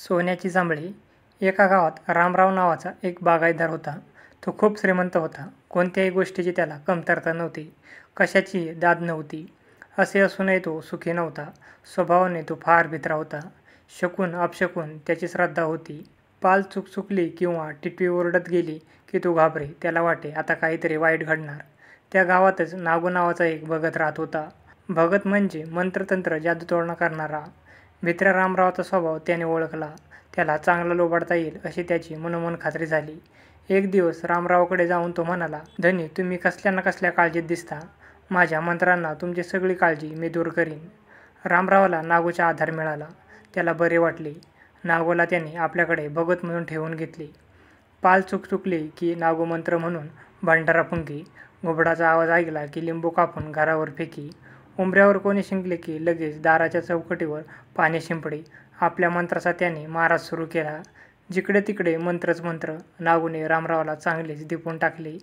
सोन्याची जांभळी. एका गावात रामराव नावाचा एक बागायतदार होता. तो खूप श्रीमंत होता. कोणत्याही गोष्टीची त्याला कमतरता नव्हती. कशाचीही दाद नव्हती. असे असूनही तो सुखी नव्हता. स्वभावाने तो फार भित्रा होता. शकून अपशकून त्याची श्रद्धा होती. पाल चुकली किंवा टिटवी ओरडत गेली की तो घाबरे. त्याला वाटे आता काहीतरी वाईट घडणार. त्या गावातच नागू नावाचा एक भगत राहत होता. भगत म्हणजे मंत्रतंत्र जादूटोणा करणारा. भित्र्या रामरावाचा स्वभाव त्याने ओळखला. त्याला चांगला लुबाडता येईल अशी त्याची मनोमन खात्री झाली. एक दिवस रामरावाकडे जाऊन तो म्हणाला, धनी, तुम्ही कसल्या ना कसल्या काळजीत दिसता. माझ्या मंत्रांना तुमची सगळी काळजी मी दूर करीन. रामरावाला नागूचा आधार मिळाला. त्याला बरे वाटले. नागूला त्याने आपल्याकडे भगत म्हणून ठेवून घेतले. पाल चुकली की नागू मंत्र म्हणून भंडारा फुंकी. घुबडाचा आवाज ऐकला की लिंबू कापून घरावर फेकी. उंबऱ्यावर कोणी शिंकले की लगेच दाराच्या चौकटीवर पाणी शिंपडे. आपल्या मंत्राचा त्याने माराच सुरू केला. जिकडे तिकडे मंत्रच मंत्र. नागूने रामरावाला चांगलेच दिपून टाकले.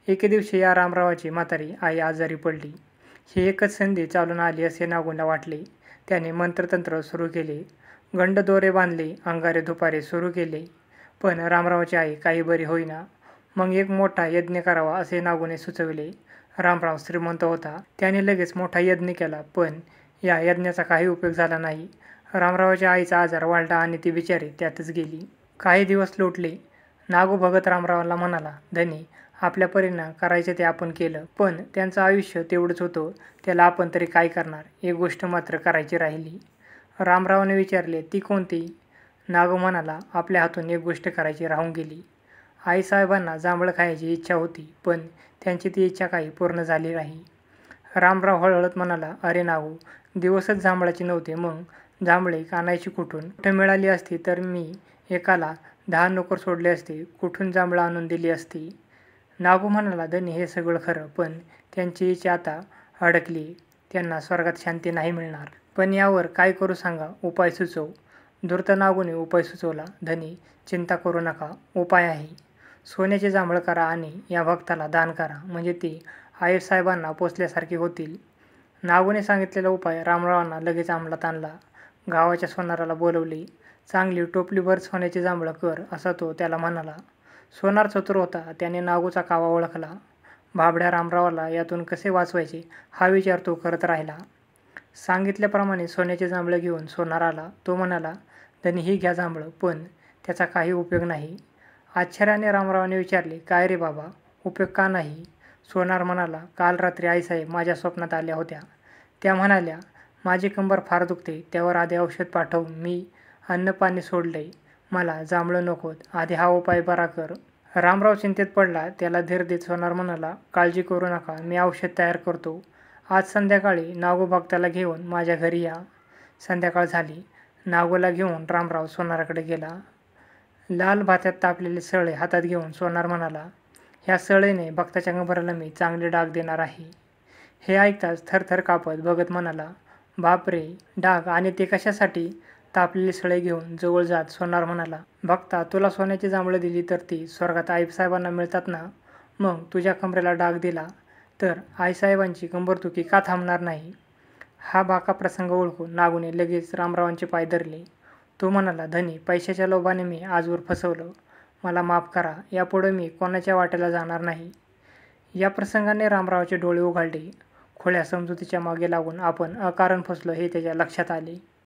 एके दिवशी या रामरावाची म्हातारी आई आजारी पडली. ही एकच संधी चालून आली असे नागूला वाटले. त्याने मंत्रतंत्र सुरू केले. गंड दोरे बांधले. अंगारे धुपारे सुरू केले. पण रामरावाची आई काही बरी होईना. मग एक मोठा यज्ञ करावा असे नागूने सुचविले. रामराव श्रीमंत होता. त्याने लगेच मोठा यज्ञ केला. पण या यज्ञाचा काही उपयोग झाला नाही. रामरावाच्या आईचा आजार वाढला आणि ती बिचारी त्यातच गेली. काही दिवस लोटले. नागू भगत रामरावाला म्हणाला, धनी, आपल्या परीनं करायचे ते आपण केलं. पण त्यांचं आयुष्य तेवढंच होतं. त्याला आपण तरी काय करणार. एक गोष्ट मात्र करायची राहिली. रामरावाने विचारले, ती कोणती? नागू म्हणाला, आपल्या हातून एक गोष्ट करायची राहून गेली. आईसाहेबांना जांभळं खायची इच्छा होती. पण त्यांची ती इच्छा काही पूर्ण झाली नाही. रामराव हळहळत म्हणाला, अरे नागू, दिवसच जांभळाची नव्हते. मग जांभळे आणायची कुठून? कुठे मिळाली असती तर मी एकाला 10 नोकर सोडले असते. कुठून जांभळं आणून दिली असती? नागू म्हणाला, धनी, हे सगळं खरं. पण त्यांची इच्छा आता अडकली. त्यांना स्वर्गात शांती नाही मिळणार. पण यावर काय करू सांगा. उपाय सुचव. धूर्त नागूने उपाय सुचवला. धनी, चिंता करू नका. उपाय आहे. सोन्याचे जांभळं करा आणि या भक्ताला दान करा. म्हणजे ते आईसाहेबांना पोचल्यासारखे होतील. नागूने सांगितलेला उपाय रामरावांना लगेच अंमलात आणला. गावाच्या सोनाराला बोलवले. चांगली टोपलीभर सोन्याची जांभळं कर असा तो त्याला म्हणाला. सोनार चतुर होता. त्याने नागूचा कावा ओळखला. भाबड्या रामरावाला यातून कसे वाचवायचे हा विचार तो करत राहिला. सांगितल्याप्रमाणे सोन्याचे जांभळं घेऊन सोनार आला. तो म्हणाला, धनी, ही घ्या जांभळं. पण त्याचा काही उपयोग नाही. आश्चर्याने रामरावाने विचारले, काय रे बाबा, उपयोग का नाही? सोनार म्हणाला, काल रात्री आईसाहेब माझ्या स्वप्नात आल्या होत्या. त्या म्हणाल्या, माझी कंबर फार दुखते. त्यावर आधी औषध पाठव. मी अन्न पाणी सोडलंय. मला जांभळं नकोत. आधी हा उपाय बरा कर. रामराव चिंतेत पडला. त्याला धीर देत सोनार म्हणाला, काळजी करू नका. मी औषध तयार करतो. आज संध्याकाळी नागू भक्ताला घेऊन माझ्या घरी या. संध्याकाळ झाली. नागूला घेऊन रामराव सोनाराकडे गेला. लाल भात्यात तापलेले सळे हातात घेऊन सोनार म्हणाला, ह्या सळेने भक्ताच्या कंबरेला मी चांगले डाग देणार आहे. हे ऐकताच थरथर कापत भगत म्हणाला, बापरे, डाग, आणि ते कशासाठी? तापलेली सळे घेऊन जवळ जात सोनार म्हणाला, भक्ता, तुला सोन्याची जांभळं दिली तर ती स्वर्गात आईसाहेबांना मिळतात ना. मग तुझ्या कमरेला डाग दिला तर आईसाहेबांची कंबरदुखी का थांबणार नाही? हा बाका प्रसंग ओळखून नागूने लगेच रामरावांचे पाय धरले. तो म्हणाला, धनी, पैशाच्या लोभाने मी आजवर फसवलं. मला माफ करा. यापुढे मी कोणाच्या वाटेला जाणार नाही. या प्रसंगाने रामरावाचे डोळे उघडले. खुळ्या समजुतीच्या मागे लागून आपण अकारण फसलो हे त्याच्या लक्षात आले.